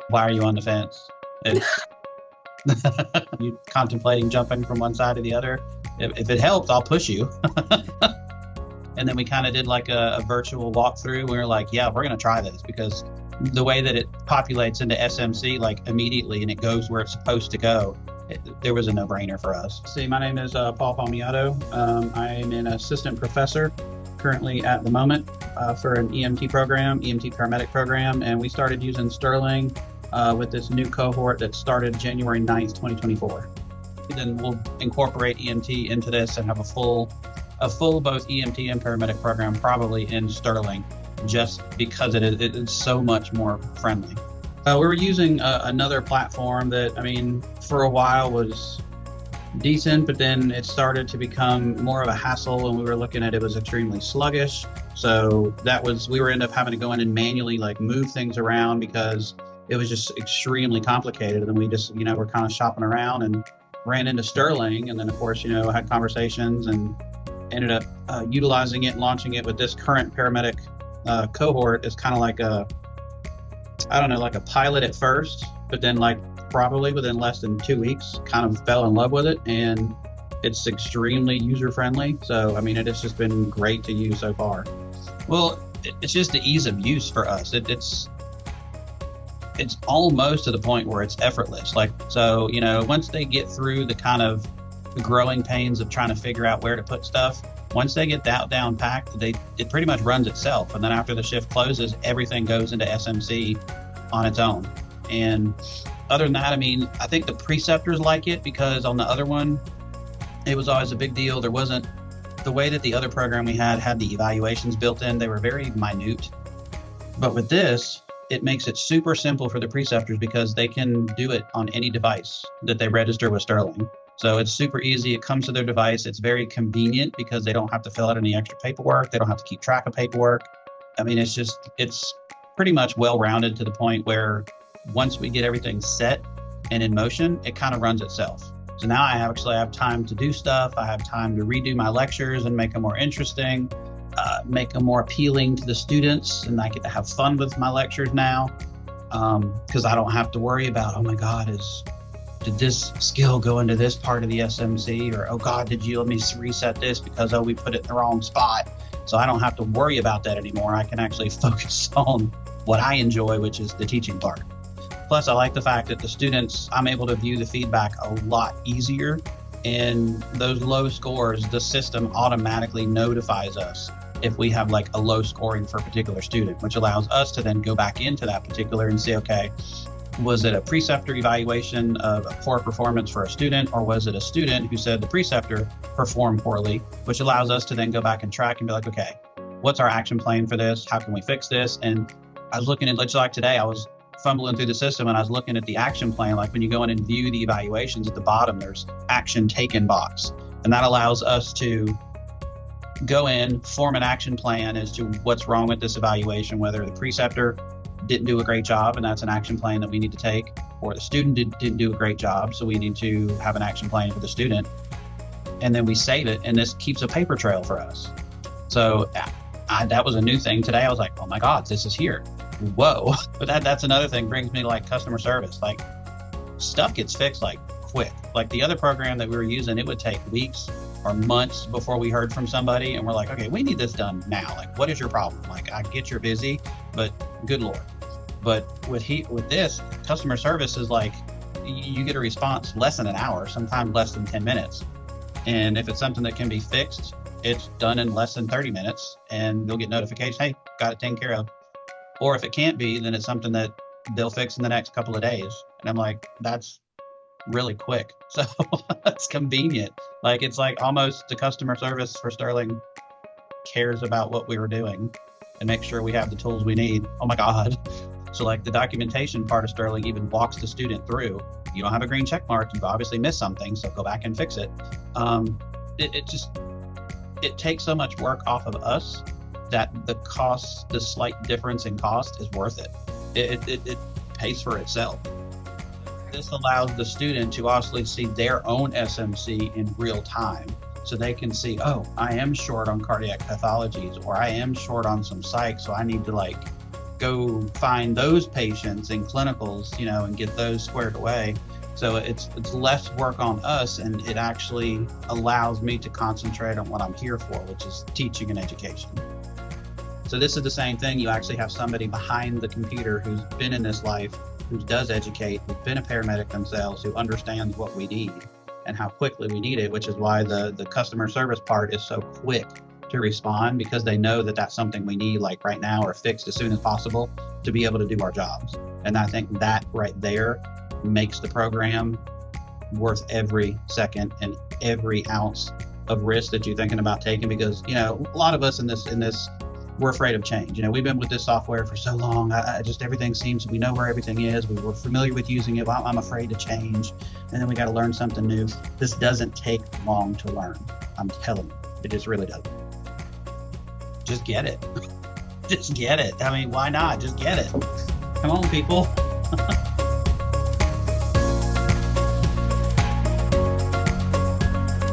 Why are you on the fence? It's you contemplating jumping from one side to the other. If it helps, I'll push you. And then we kind of did like a virtual walkthrough. We were like, yeah, we're going to try this because the way that it populates into SMC like immediately and it goes where it's supposed to go, there was a no-brainer for us. See, my name is Paul Palmiotto. I'm an assistant professor currently at the moment for an EMT program, EMT paramedic program, and we started using Sterling with this new cohort that started January 9th, 2024. Then we'll incorporate EMT into this and have a full both EMT and paramedic program probably in Sterling, just because it is so much more friendly. We were using another platform that, I mean, for a while was decent, but then it started to become more of a hassle, and we were looking at it was extremely sluggish. So we were end up having to go in and manually like move things around because it was just extremely complicated. And then we just, we're kind of shopping around and ran into Sterling, and then of course, had conversations and ended up utilizing it and launching it with this current paramedic cohort. Is kind of like like a pilot at first, but then like probably within less than 2 weeks kind of fell in love with it, and it's extremely user friendly. So I mean, it has just been great to use so far. Well, it's just the ease of use for us. It's almost to the point where it's effortless. Like, so, once they get through the kind of the growing pains of trying to figure out where to put stuff, once they get that down packed, it pretty much runs itself. And then after the shift closes, everything goes into SMC on its own. And other than that, I mean, I think the preceptors like it because on the other one, it was always a big deal. There wasn't the way that the other program we had the evaluations built in. They were very minute. But with this, it makes it super simple for the preceptors because they can do it on any device that they register with Sterling. So it's super easy. It comes to their device. It's very convenient because they don't have to fill out any extra paperwork. They don't have to keep track of paperwork. I mean, it's pretty much well-rounded to the point where once we get everything set and in motion, it kind of runs itself. So now I actually have time to do stuff. I have time to redo my lectures and make them more interesting, make them more appealing to the students, and I get to have fun with my lectures now because I don't have to worry about, oh my God, did this skill go into this part of the SMC? Or, oh God, did you let me reset this because, we put it in the wrong spot? So I don't have to worry about that anymore. I can actually focus on what I enjoy, which is the teaching part. Plus, I like the fact that the students, I'm able to view the feedback a lot easier. And those low scores, the system automatically notifies us if we have like a low scoring for a particular student, which allows us to then go back into that particular and say, okay, was it a preceptor evaluation of a poor performance for a student, or was it a student who said the preceptor performed poorly, which allows us to then go back and track and be like, okay, what's our action plan for this? How can we fix this? And I was looking at, like today, I was fumbling through the system and I was looking at the action plan. Like when you go in and view the evaluations at the bottom, there's action taken box. And that allows us to go in, form an action plan as to what's wrong with this evaluation, whether the preceptor didn't do a great job, and that's an action plan that we need to take, or the student didn't do a great job, so we need to have an action plan for the student. And then we save it, and this keeps a paper trail for us. So that was a new thing today. I was like, oh my God, this is here. Whoa. But that's another thing, brings me to like customer service. Like stuff gets fixed like quick. Like the other program that we were using, it would take weeks or months before we heard from somebody, and we're like, okay, we need this done now. Like, what is your problem? Like, I get you're busy, but good Lord. But with this, customer service is like, you get a response less than an hour, sometimes less than 10 minutes. And if it's something that can be fixed, it's done in less than 30 minutes, and you'll get notification, hey, got it taken care of. Or if it can't be, then it's something that they'll fix in the next couple of days. And I'm like, that's really quick. So it's convenient. Like, it's like almost the customer service for Sterling cares about what we were doing and make sure we have the tools we need. Oh my God. So like the documentation part of Sterling even walks the student through. You don't have a green check mark, you've obviously missed something, so go back and fix it. It takes so much work off of us that the slight difference in cost is worth it. It pays for itself. This allows the student to also see their own SMC in real time. So they can see, oh, I am short on cardiac pathologies, or I am short on some psych, so I need to go find those patients in clinicals, and get those squared away. So it's less work on us, and it actually allows me to concentrate on what I'm here for, which is teaching and education. So this is the same thing. You actually have somebody behind the computer who's been in this life, who does educate, who's been a paramedic themselves, who understands what we need and how quickly we need it, which is why the customer service part is so quick to respond, because they know that that's something we need like right now or fixed as soon as possible to be able to do our jobs. And I think that right there makes the program worth every second and every ounce of risk that you're thinking about taking, because a lot of us in this we're afraid of change. We've been with this software for so long. Everything seems, we know where everything is. We're familiar with using it. Well, I'm afraid to change. And then we got to learn something new. This doesn't take long to learn. I'm telling you, it just really doesn't. Just get it. Just get it. I mean, why not? Just get it. Come on, people.